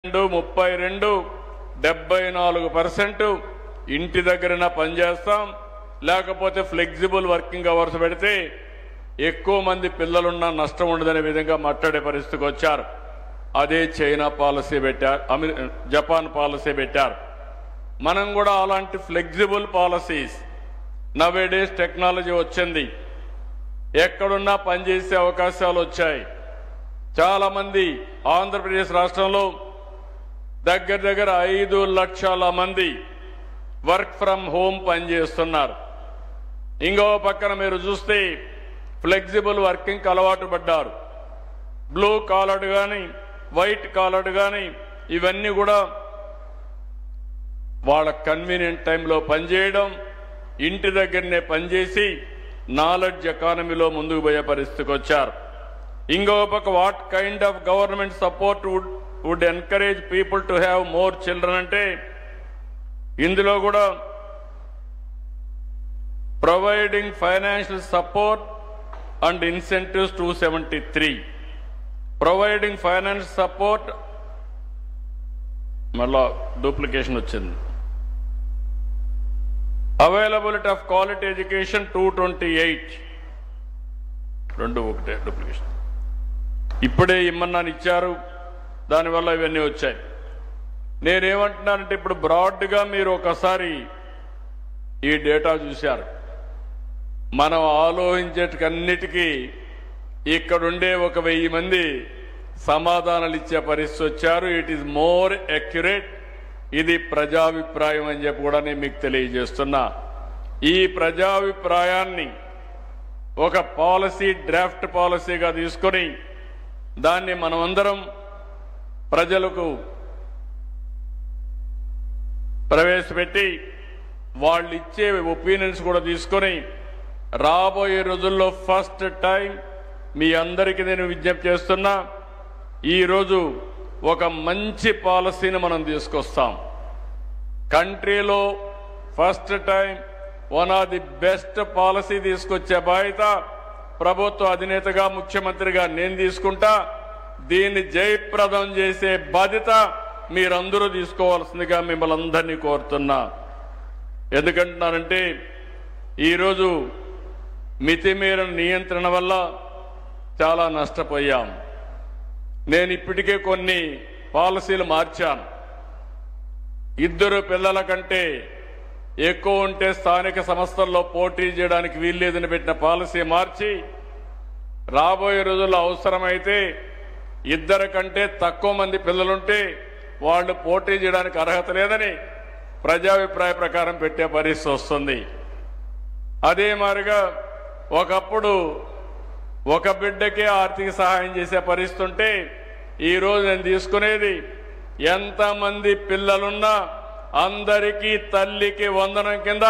32 74% ఇంటి దగ్గరన పనిచేస్తాం. లేకపోతే ఫ్లెక్సిబుల్ వర్కింగ్ అవర్స్ పెడితే ఎక్కువ మంది పిల్లలున్నా నష్టం ఉండదనే విధంగా మాట్లాడే పరిస్థితికి వచ్చారు. అదే చైనా పాలసీ పెట్టారు, జపాన్ పాలసీ పెట్టారు. మనం కూడా అలాంటి ఫ్లెక్సిబుల్ పాలసీస్, నవేడేస్ టెక్నాలజీ వచ్చింది, ఎక్కడున్నా పనిచేసే అవకాశాలు వచ్చాయి. చాలా మంది ఆంధ్రప్రదేశ్ రాష్ట్రంలో దగ్గర 5 లక్షల మంది వర్క్ ఫ్రమ్ హోమ్ పనిచేస్తున్నారు. ఇంకో పక్కన మీరు చూస్తే ఫ్లెక్సిబుల్ వర్కింగ్ అలవాటు పడ్డారు. బ్లూ కాలర్డ్ కానీ వైట్ కాలర్డ్ కానీ ఇవన్నీ కూడా వాళ్ళ కన్వీనియంట్ టైంలో పనిచేయడం, ఇంటి దగ్గరనే పనిచేసి నాలెడ్జ్ ఎకానమీలో ముందుకు పోయే పరిస్థితికి వచ్చారు. ఇంకో పక్క what kind of government support would encourage people to have more children అంటే ఇందులో కూడా providing financial support and incentives 273, providing financial support మళ్ళా డూప్లికేషన్ వచ్చింది, అవైలబిలిటీ ఆఫ్ క్వాలిటీ ఎడ్యుకేషన్ 228, రెండు ఒకటే డూప్లికేషన్. ఇప్పుడే ఇమ్మన్నాను ఇచ్చారు, దానివల్ల ఇవన్నీ వచ్చాయి. నేనేమంటున్నానంటే ఇప్పుడు బ్రాడ్గా మీరు ఒకసారి ఈ డేటా చూశారు. మనం ఆలోచించేటికన్నిటికీ ఇక్కడుండే 1000 మంది సమాధానాలు ఇచ్చే పరిస్థితి వచ్చారు. It is more accurate. ఇది ప్రజాభిప్రాయం అని చెప్పి కూడా నేను మీకు తెలియజేస్తున్నా. ఈ ప్రజాభిప్రాయాన్ని ఒక పాలసీ, డ్రాఫ్ట్ పాలసీగా తీసుకొని దాన్ని మనమందరం ప్రజలకు ప్రవేశపెట్టి వాళ్ళు ఇచ్చే ఒపీనియన్స్ కూడా తీసుకొని రాబోయే రోజుల్లో ఫస్ట్ టైం మీ అందరికీ నేను విజ్ఞప్తి చేస్తున్నా, ఈరోజు ఒక మంచి పాలసీని మనం తీసుకొస్తాం. కంట్రీలో first time one of the best policy తీసుకొచ్చే బాధ్యత ప్రభుత్వ అధినేతగా, ముఖ్యమంత్రిగా నేను తీసుకుంటా. దీన్ని జయప్రదం చేసే బాధ్యత మీరందరూ తీసుకోవాల్సిందిగా మిమ్మల్ని అందరినీ కోరుతున్నా. ఎందుకంటున్నారంటే ఈరోజు మితిమీరిన నియంత్రణ వల్ల చాలా నష్టపోయాం. నేను ఇప్పటికే కొన్ని పాలసీలు మార్చాను. 2 పిల్లల కంటే ఎక్కువ ఉంటే స్థానిక సంస్థల్లో పోటీ చేయడానికి వీల్లేదని పెట్టిన పాలసీ మార్చి రాబోయే రోజుల్లో అవసరమైతే 2 కంటే తక్కువ మంది పిల్లలుంటే వాళ్ళు పోటీ చేయడానికి అర్హత లేదని ప్రజాభిప్రాయ ప్రకారం పెట్టే పరిస్థితి వస్తుంది. అదే మాదిరిగా ఒకప్పుడు ఒక బిడ్డకే ఆర్థిక సహాయం చేసే పరిస్థితి ఉంటే ఈరోజు నేను తీసుకునేది ఎంతమంది పిల్లలున్నా అందరికీ తల్లికి వందనం కింద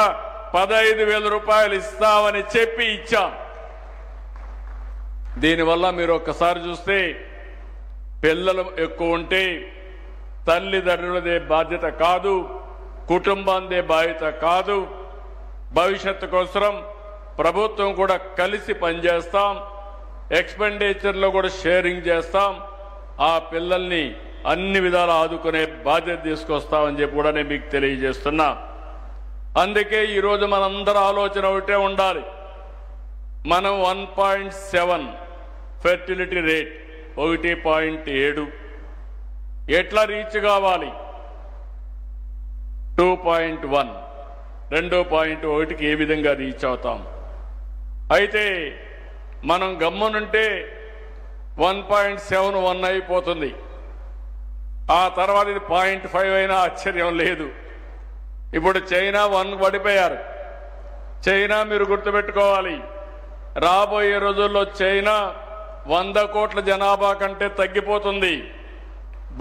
15,000 రూపాయలు ఇస్తామని చెప్పి ఇచ్చాం. దీనివల్ల మీరు ఒక్కసారి చూస్తే పిల్లలు ఎక్కువ ఉంటే తల్లిదండ్రులదే బాధ్యత కాదు, కుటుంబందే బాధ్యత కాదు. భవిష్యత్తు కోసం ప్రభుత్వం కూడా కలిసి పనిచేస్తాం, ఎక్స్పెండిచర్లో కూడా షేరింగ్ చేస్తాం. ఆ పిల్లల్ని అన్ని విధాలు ఆదుకునే బాధ్యత తీసుకొస్తామని చెప్పి కూడా నేను మీకు తెలియజేస్తున్నా. అందుకే ఈరోజు మనందరి ఆలోచన ఒకటే ఉండాలి. మనం 1.7 ఫెర్టిలిటీ రేట్, 1.7 ఎట్లా రీచ్ కావాలి? 2.1, 2.1కి ఏ విధంగా రీచ్ అవుతాం? అయితే మనం గమ్మునుంటే 1.71 అయిపోతుంది. ఆ తర్వాత ఇది 0.5 అయినా ఆశ్చర్యం లేదు. ఇప్పుడు చైనా 1 పడిపోయారు. చైనా మీరు గుర్తుపెట్టుకోవాలి, రాబోయే రోజుల్లో చైనా 100 కోట్ల జనాభా కంటే తగ్గిపోతుంది.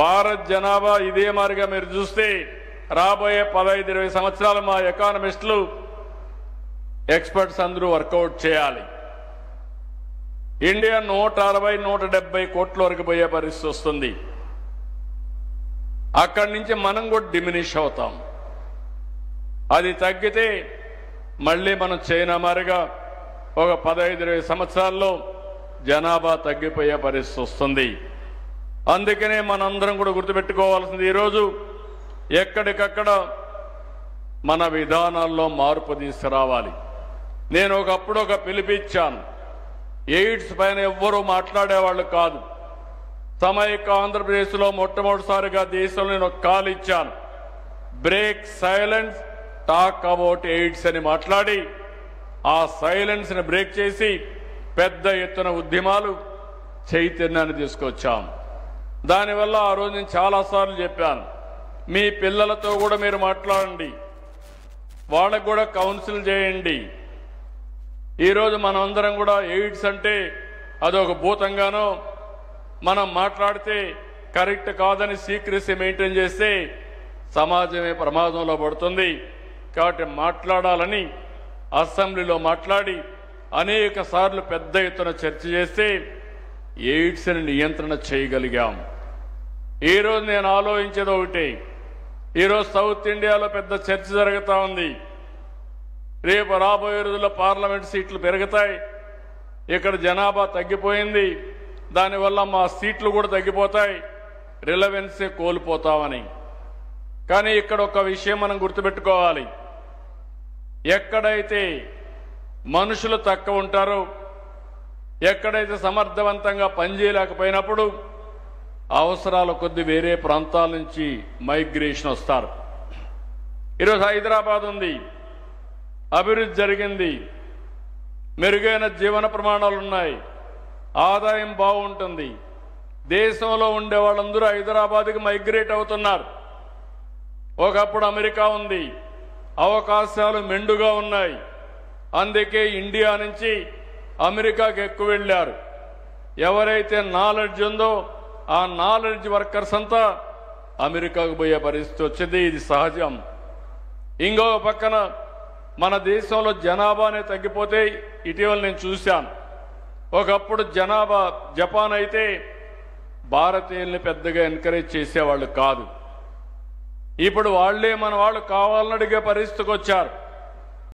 భారత్ జనాభా ఇదే మాదిరిగా మీరు చూస్తే రాబోయే 15-20 సంవత్సరాలు మా ఎకానమిస్టులు, ఎక్స్పర్ట్స్ అందరూ వర్కౌట్ చేయాలి. ఇండియా 160-170 కోట్ల వరకు పోయే పరిస్థితి వస్తుంది. అక్కడి నుంచి మనం కూడా డిమినిష్ అవుతాం. అది తగ్గితే మళ్ళీ మనం చైనా మాదిరిగా ఒక 15-20 సంవత్సరాల్లో జనాభా తగ్గిపోయే పరిస్థితి వస్తుంది. అందుకనే మనందరం కూడా గుర్తుపెట్టుకోవాల్సింది ఈరోజు ఎక్కడికక్కడ మన విధానాల్లో మార్పు తీసుకురావాలి. నేను ఒకప్పుడు ఒక పిలిపిచ్చాను. ఎయిడ్స్ పైన ఎవ్వరూ మాట్లాడేవాళ్ళు కాదు. సమైక్య ఆంధ్రప్రదేశ్లో మొట్టమొదటిసారిగా దేశంలో నేను ఒక కాల్ ఇచ్చాను. Break silence, talk about AIDS అని మాట్లాడి ఆ సైలెన్స్ ని బ్రేక్ చేసి పెద్ద ఎత్తున ఉద్యమాలు చైతన్యాన్ని తీసుకొచ్చాం. దానివల్ల ఆ రోజు నేను చాలాసార్లు చెప్పాను, మీ పిల్లలతో కూడా మీరు మాట్లాడండి, వాళ్ళకు కూడా కౌన్సిల్ చేయండి. ఈరోజు మనమందరం కూడా ఎయిడ్స్ అంటే అదొక భూతంగానో మనం మాట్లాడితే కరెక్ట్ కాదని సీక్రెసీ మెయింటైన్ చేస్తే సమాజమే ప్రమాదంలో పడుతుంది. కాబట్టి మాట్లాడాలని అసెంబ్లీలో మాట్లాడి అనేక సార్లు పెద్ద ఎత్తున చర్చ చేస్తే ఎయిడ్స్ని నియంత్రణ చేయగలిగాం. ఈరోజు నేను ఆలోచించేది ఒకటి, ఈరోజు సౌత్ ఇండియాలో పెద్ద చర్చ జరుగుతూ ఉంది. రేపు రాబోయే రోజుల్లో పార్లమెంట్ సీట్లు పెరుగుతాయి, ఇక్కడ జనాభా తగ్గిపోయింది, దానివల్ల మా సీట్లు కూడా తగ్గిపోతాయి, రిలవెన్సే కోల్పోతామని. కానీ ఇక్కడ ఒక విషయం మనం గుర్తుపెట్టుకోవాలి, ఎక్కడైతే మనుషులు తక్కువ ఉంటారో, ఎక్కడైతే సమర్థవంతంగా పనిచేయలేకపోయినప్పుడు అవసరాల కొద్ది వేరే ప్రాంతాల నుంచి మైగ్రేషన్ వస్తారు. ఈరోజు హైదరాబాద్ ఉంది, అభివృద్ధి జరిగింది, మెరుగైన జీవన ప్రమాణాలు ఉన్నాయి, ఆదాయం బాగుంటుంది. దేశంలో ఉండే వాళ్ళందరూ హైదరాబాద్కి మైగ్రేట్ అవుతున్నారు. ఒకప్పుడు అమెరికా ఉంది, అవకాశాలు మెండుగా ఉన్నాయి, అందుకే ఇండియా నుంచి అమెరికాకి ఎక్కువ వెళ్ళారు. ఎవరైతే నాలెడ్జ్ ఉందో ఆ నాలెడ్జ్ వర్కర్స్ అంతా అమెరికాకు పోయే పరిస్థితి వచ్చింది. ఇది సహజం. ఇంకో పక్కన మన దేశంలో జనాభానే తగ్గిపోతే ఇటీవల నేను చూశాను. ఒకప్పుడు జనాభా జపాన్ అయితే భారతీయుల్ని పెద్దగా ఎంకరేజ్ చేసేవాళ్ళు కాదు. ఇప్పుడు వాళ్లే మన వాళ్ళు కావాలని అడిగే పరిస్థితికి వచ్చారు.